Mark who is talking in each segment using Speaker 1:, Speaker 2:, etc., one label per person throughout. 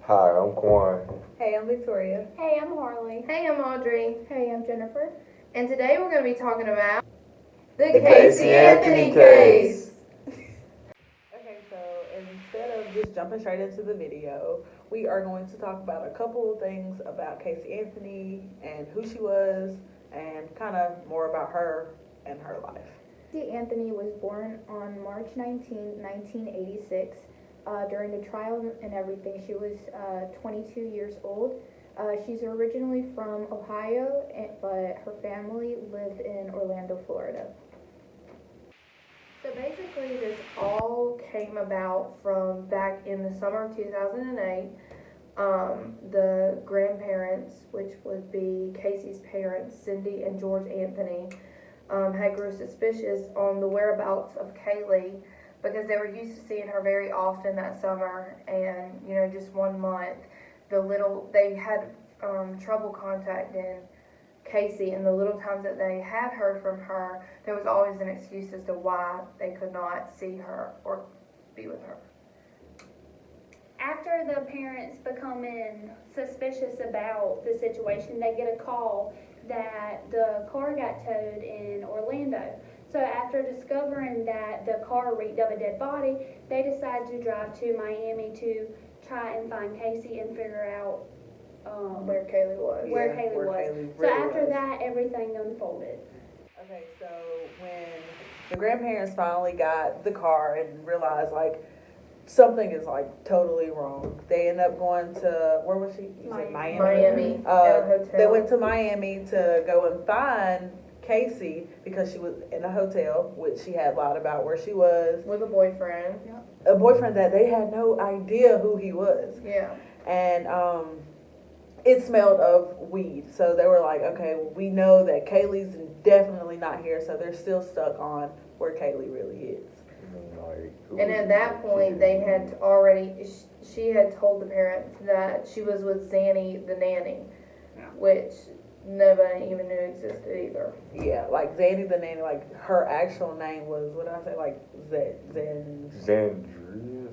Speaker 1: Hi, I'm Quan.
Speaker 2: Hey, I'm Victoria.
Speaker 3: Hey, I'm Harley.
Speaker 4: Hey, I'm Audrey.
Speaker 3: Hey, I'm Jennifer.
Speaker 4: And today we're going to be talking about the
Speaker 1: The Casey Anthony case.
Speaker 2: Okay, so instead of just jumping straight into the video, we are going to talk about a couple of things about Casey Anthony and who she was, and kind of more about her and her life.
Speaker 3: Casey Anthony was born on March 19, 1986. During the trial and everything, she was 22 years old. She's originally from Ohio, but her family lived in Orlando, Florida.
Speaker 4: So basically, this all came about from back in the summer of 2008. The grandparents, which would be Casey's parents, Cindy and George Anthony, had grew suspicious on the whereabouts of Kaylee because they were used to seeing her very often that summer, and just 1 month, they had trouble contacting Casey, and the little times that they had heard from her, there was always an excuse as to why they could not see her or be with her.
Speaker 5: After the parents becoming suspicious about the situation, they get a call that the car got towed in Orlando. So after discovering that the car reeked of a dead body, they decided to drive to Miami to try and find Casey and figure out
Speaker 4: Where Kaylee was.
Speaker 5: where Kaylee was.
Speaker 2: Kaylee
Speaker 5: So
Speaker 2: really
Speaker 5: after
Speaker 2: was.
Speaker 5: that, everything unfolded.
Speaker 2: Okay, so when the grandparents finally got the car and realized something is totally wrong, they end up going to, where was she? You said
Speaker 4: Miami. At a hotel.
Speaker 2: They went to Miami to go and find Casey because she was in a hotel, which she had lied about where she was.
Speaker 4: With a boyfriend.
Speaker 2: A boyfriend that they had no idea who he was.
Speaker 4: Yeah.
Speaker 2: And it smelled of weed. So they were like, okay, we know that Kaylee's definitely not here, so they're still stuck on where Kaylee really is.
Speaker 4: And at that point, they had already, she had told the parents that she was with Zanny the nanny, which nobody even knew existed either.
Speaker 2: Yeah, Zanny the nanny, her actual name was, what did I say,
Speaker 1: Zandria.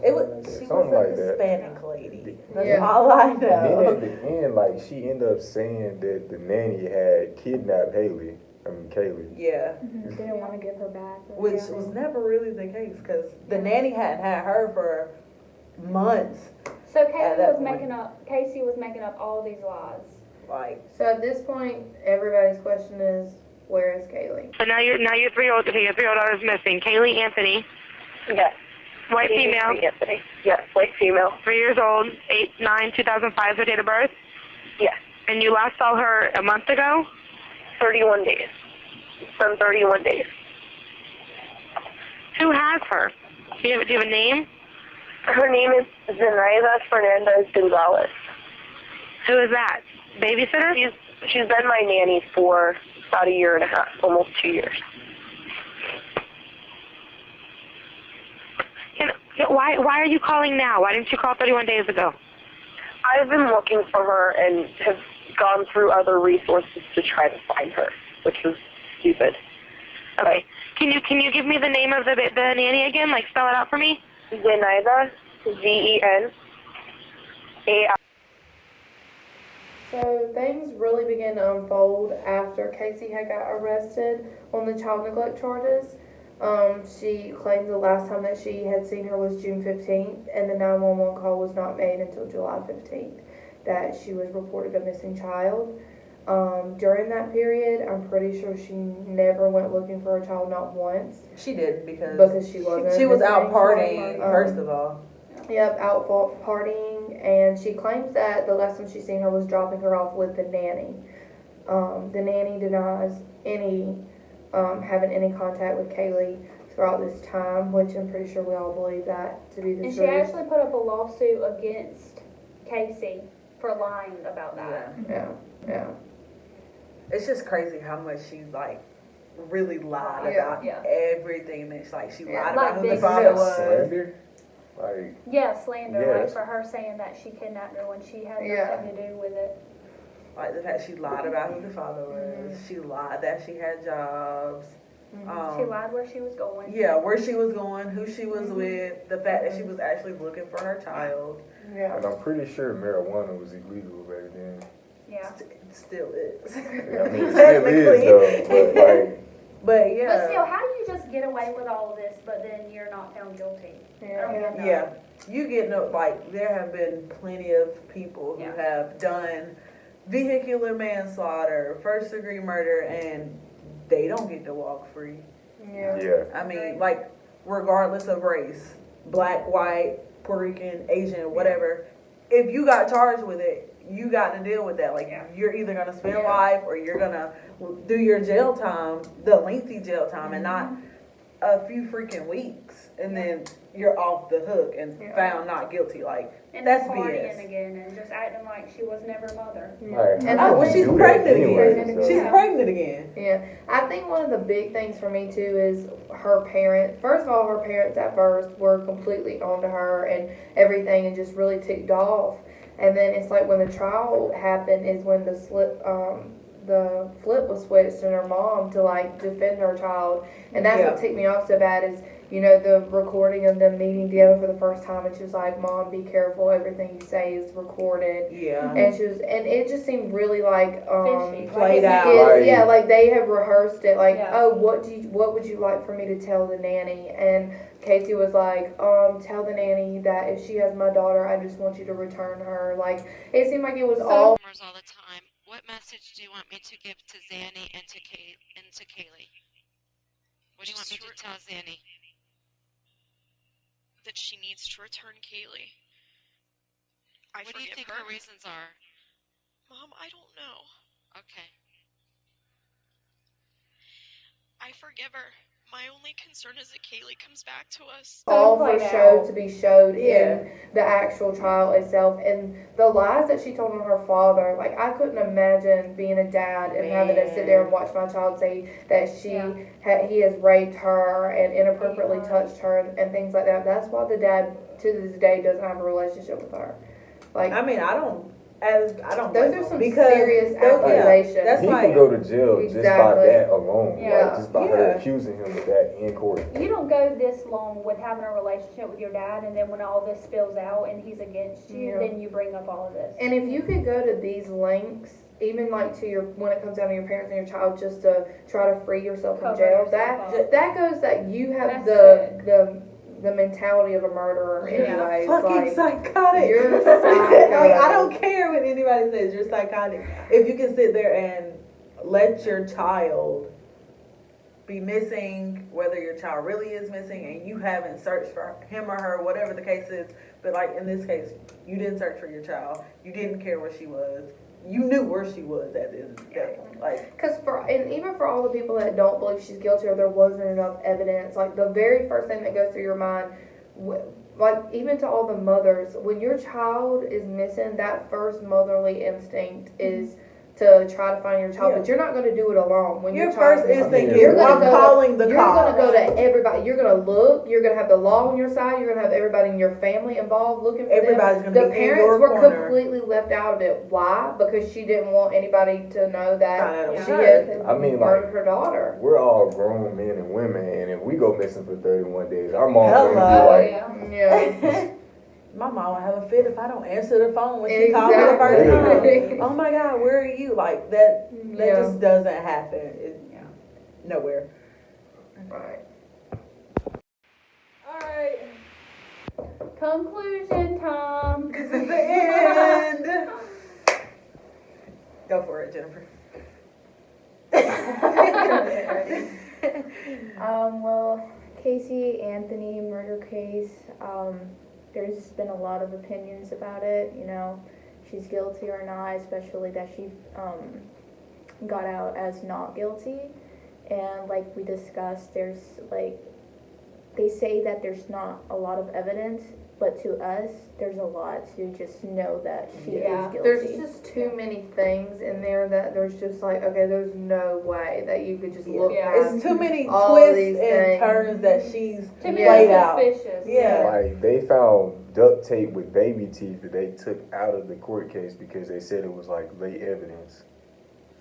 Speaker 2: She was
Speaker 1: something
Speaker 2: a
Speaker 1: like that.
Speaker 2: Hispanic lady. That's
Speaker 4: Yeah.
Speaker 2: all I
Speaker 1: And then at
Speaker 2: know.
Speaker 1: the end, she ended up saying that the nanny had kidnapped Kaylee.
Speaker 2: Yeah,
Speaker 3: Didn't want to give her back.
Speaker 2: which was never really the case because the nanny hadn't had her for months.
Speaker 5: So
Speaker 2: At that point.
Speaker 5: Casey was making up all these lies.
Speaker 4: So at this point, everybody's question is, where is Kaylee?
Speaker 6: So now your 3-year-old daughter is missing. Kaylee Anthony,
Speaker 7: Yes.
Speaker 6: white female,
Speaker 7: Anthony. Yes, white female.
Speaker 6: 3 years old, 8/9/2005 her date of birth,
Speaker 7: Yes.
Speaker 6: and you last saw her a month ago.
Speaker 7: 31 days. It's been 31 days.
Speaker 6: Who has her? Do you have a name?
Speaker 7: Her name is Zenaida Fernandez Gonzalez.
Speaker 6: Who is that? Babysitter?
Speaker 7: She's been my nanny for about 1.5 years, almost 2 years.
Speaker 6: Why are you calling now? Why didn't you call 31 days ago?
Speaker 7: I've been looking for her and have gone through other resources to try to find her, which was stupid.
Speaker 6: Okay. Can you give me the name of the nanny again? Spell it out for me.
Speaker 7: Zenaida, Zenai.
Speaker 4: So things really began to unfold after Casey had got arrested on the child neglect charges. She claimed the last time that she had seen her was June 15th, and the 911 call was not made until July 15th, that she was reported a missing child. During that period, I'm pretty sure she never went looking for her child, not once.
Speaker 2: She did because
Speaker 4: She wasn't.
Speaker 2: she was out
Speaker 4: missing.
Speaker 2: partying, first of all.
Speaker 4: Yep, out partying, and she claims that the last time she seen her was dropping her off with the nanny. The nanny denies having any contact with Kaylee throughout this time, which I'm pretty sure we all believe that to be the
Speaker 5: And
Speaker 4: truth.
Speaker 5: she actually put up a lawsuit against Casey for lying about that.
Speaker 4: Yeah.
Speaker 2: It's just crazy how much she really lied
Speaker 4: Yeah.
Speaker 2: about
Speaker 5: Yeah.
Speaker 2: everything. It's she
Speaker 4: Yeah.
Speaker 2: lied about who the
Speaker 5: Like
Speaker 2: father
Speaker 1: Is
Speaker 2: was.
Speaker 1: that slander?
Speaker 5: Yeah, slander,
Speaker 1: Yes.
Speaker 5: for her saying that she kidnapped her when she had
Speaker 4: Yeah.
Speaker 5: nothing to do with it.
Speaker 2: The fact she lied about who the father was.
Speaker 4: Mm-hmm.
Speaker 2: She lied that she had jobs.
Speaker 5: She lied where she was going.
Speaker 2: Yeah, where she was going, who she was with, the fact that she was actually looking for her child.
Speaker 4: Yeah.
Speaker 1: And I'm pretty sure marijuana was illegal back then.
Speaker 5: Yeah.
Speaker 2: It still is.
Speaker 1: I mean, it still is though, but like,
Speaker 2: But yeah.
Speaker 5: But still, how do you just get away with all of this, but then you're not found guilty? I don't get that.
Speaker 2: Yeah, you get no, like, there have been plenty of people who
Speaker 5: Yeah.
Speaker 2: have done vehicular manslaughter, first degree murder, and they don't get to walk free.
Speaker 4: Yeah.
Speaker 1: yeah.
Speaker 2: I mean, like, regardless of race, black, white, Puerto Rican, Asian, whatever, if you got charged with it, you got to deal with that. Like, you're either going to spend life or you're going to do your jail time, the lengthy jail time, and not a few freaking weeks, and then you're off the hook and found not guilty. Like,
Speaker 5: And
Speaker 2: that's
Speaker 5: then partying
Speaker 2: BS.
Speaker 5: again and just acting like she was never a mother.
Speaker 1: Like,
Speaker 4: And
Speaker 1: how
Speaker 2: Oh, well,
Speaker 1: could
Speaker 2: she's
Speaker 1: you do that
Speaker 2: pregnant
Speaker 1: anyways,
Speaker 2: again.
Speaker 1: though?
Speaker 2: She's pregnant again.
Speaker 4: Yeah, I think one of the big things for me too is her parents. First of all, her parents at first were completely onto her and everything and just really ticked off. And then it's like when the trial happened is when the flip was switched in her mom to like defend her child. And that's what ticked me off so bad is, you know, the recording of them meeting together for the first time, and she was like, "Mom, be careful, everything you say is recorded."
Speaker 2: Yeah.
Speaker 4: And she was, and it just seemed really like
Speaker 5: Fishy.
Speaker 2: Played out.
Speaker 4: yeah, like they had rehearsed it. Like,
Speaker 5: Yeah.
Speaker 4: oh, what would you like for me to tell the nanny? And Casey was like, tell the nanny that if she has my daughter, I just want you to return her. Like, it seemed like it was all.
Speaker 6: All the time. What message do you want me to give to Zanny and to Kaylee? What do you want me to tell Zanny?
Speaker 8: That she needs to return Kaylee.
Speaker 6: What do you think her reasons are?
Speaker 8: Mom, I don't know.
Speaker 6: Okay.
Speaker 8: I forgive her. My only concern is that Kaylee comes back to us.
Speaker 4: All for
Speaker 5: played
Speaker 4: show
Speaker 5: out.
Speaker 4: to be showed
Speaker 2: Yeah.
Speaker 4: in the actual trial itself, and the lies that she told on her father. Like, I couldn't imagine being a dad and having to sit there and watch my child say that he has raped her and inappropriately touched her and things like that. That's why the dad to this day doesn't have a relationship with her. Like,
Speaker 2: I mean, I don't
Speaker 4: those
Speaker 2: blame
Speaker 4: are
Speaker 2: them,
Speaker 4: some
Speaker 2: because
Speaker 4: serious
Speaker 2: those- yeah,
Speaker 4: accusations.
Speaker 2: that's
Speaker 1: He
Speaker 2: like,
Speaker 1: can go to jail just by
Speaker 4: Exactly.
Speaker 1: that alone.
Speaker 5: Yeah.
Speaker 1: Like, just by her
Speaker 2: Yeah.
Speaker 1: accusing him of that in court.
Speaker 5: You don't go this long with having a relationship with your dad, and then when all this spills out and he's against you,
Speaker 4: Yeah.
Speaker 5: then you bring up all of this.
Speaker 4: And if you could go to these lengths, even like to your when it comes down to your parents and your child, just to try to free yourself from
Speaker 5: Cover
Speaker 4: jail,
Speaker 5: yourself up.
Speaker 4: that goes that you have
Speaker 5: That's
Speaker 4: the mentality of a murderer anyways.
Speaker 2: fucking
Speaker 4: Like,
Speaker 2: psychotic.
Speaker 4: you're
Speaker 2: Like, I
Speaker 4: psychotic.
Speaker 2: don't care what anybody says. You're psychotic. If you can sit there and let your child be missing, whether your child really is missing, and you haven't searched for him or her, whatever the case is. But like in this case, you didn't search for your child. You didn't care where she was. You knew where she was at the end of the day. Like,
Speaker 4: Because and even for all the people that don't believe she's guilty or there wasn't enough evidence, like the very first thing that goes through your mind, like even to all the mothers, when your child is missing, that first motherly instinct is to try to find your child,
Speaker 2: Yeah.
Speaker 4: but you're not going to do it alone. When
Speaker 2: your
Speaker 4: your child
Speaker 2: first
Speaker 4: is
Speaker 2: instinct
Speaker 1: missing.
Speaker 2: is,
Speaker 1: You're
Speaker 2: I'm
Speaker 4: gonna go
Speaker 2: calling the
Speaker 4: You're
Speaker 2: cops.
Speaker 4: gonna go to everybody. You're gonna look. You're gonna have the law on your side. You're gonna have everybody in your family involved looking for
Speaker 2: Everybody's
Speaker 4: them.
Speaker 2: gonna
Speaker 4: The
Speaker 2: be in
Speaker 4: parents
Speaker 2: your
Speaker 4: were
Speaker 2: corner.
Speaker 4: completely left out of it. Why? Because she didn't want anybody to know that
Speaker 2: Find out
Speaker 4: she
Speaker 2: about
Speaker 4: had
Speaker 2: it.
Speaker 1: I mean,
Speaker 4: murdered
Speaker 1: like,
Speaker 4: her daughter.
Speaker 1: we're all grown men and women, and if we go missing for 31 days, our mom's
Speaker 2: Hello.
Speaker 1: gonna be like,
Speaker 4: Yeah.
Speaker 2: My mom would have a fit if I don't answer the phone when she called me the first
Speaker 4: Exactly.
Speaker 2: time. Oh my God, where are you? Like that
Speaker 4: Yeah.
Speaker 2: just doesn't happen. Nowhere.
Speaker 4: Right.
Speaker 2: All right,
Speaker 5: Conclusion time.
Speaker 2: this is the end. Go for it, Jennifer.
Speaker 3: Well, Casey Anthony murder case, there's been a lot of opinions about it, you know, she's guilty or not, especially that she got out as not guilty. And like we discussed, there's like, they say that there's not a lot of evidence, but to us, there's a lot to just know that she is guilty.
Speaker 4: There's just too many things in there that there's just like, okay, there's no way that you could just look past.
Speaker 2: It's too many
Speaker 4: all
Speaker 2: twists
Speaker 4: these
Speaker 2: and
Speaker 4: things.
Speaker 2: turns that she's
Speaker 5: To be
Speaker 2: played out.
Speaker 5: suspicious.
Speaker 2: Yeah.
Speaker 1: like, they found duct tape with baby teeth that they took out of the court case because they said it was like late evidence.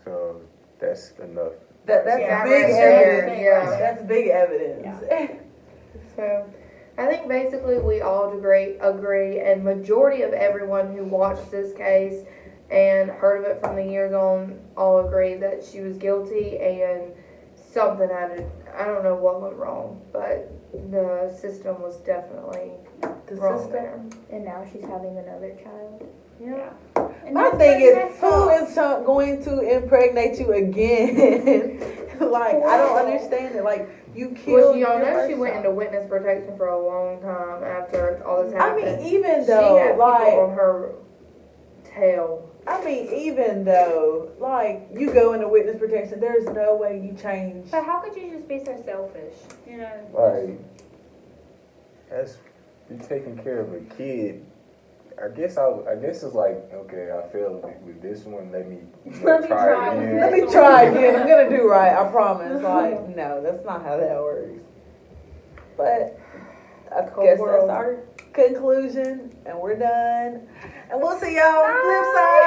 Speaker 1: So that's enough
Speaker 2: That's
Speaker 4: Yeah,
Speaker 2: big
Speaker 4: right
Speaker 2: evidence.
Speaker 4: there, yeah.
Speaker 2: That's big evidence.
Speaker 4: So, I think basically we all agree, and majority of everyone who watched this case and heard of it from the years on all agree that she was guilty and something I don't know what went wrong, but the system was definitely
Speaker 2: The
Speaker 4: wrong
Speaker 2: system.
Speaker 4: there.
Speaker 3: And now she's having another child.
Speaker 4: Yeah.
Speaker 5: And
Speaker 2: My
Speaker 5: that's
Speaker 2: thing
Speaker 5: pretty
Speaker 2: is,
Speaker 5: messed
Speaker 2: who
Speaker 5: up.
Speaker 2: is going to impregnate you again? Like, I don't understand it. Like, you
Speaker 4: Well,
Speaker 2: killed
Speaker 4: y'all
Speaker 2: your
Speaker 4: know
Speaker 2: first
Speaker 4: she went
Speaker 2: child.
Speaker 4: into witness protection for a long time after all this
Speaker 2: I
Speaker 4: happened.
Speaker 2: mean, even
Speaker 4: she had
Speaker 2: though,
Speaker 4: people
Speaker 2: like,
Speaker 4: on her tail.
Speaker 2: even though, like, you go into witness protection, there's no way you change.
Speaker 5: But how could you just be so selfish? You know?
Speaker 1: Like, that's you taking care of a kid. I guess it's like, okay, I failed with this one. Let me try again.
Speaker 2: Let me try again. I'm gonna do right. I promise. Like, no, that's not how that works. But I guess that's our conclusion, and we're done. And we'll see y'all on the flip side.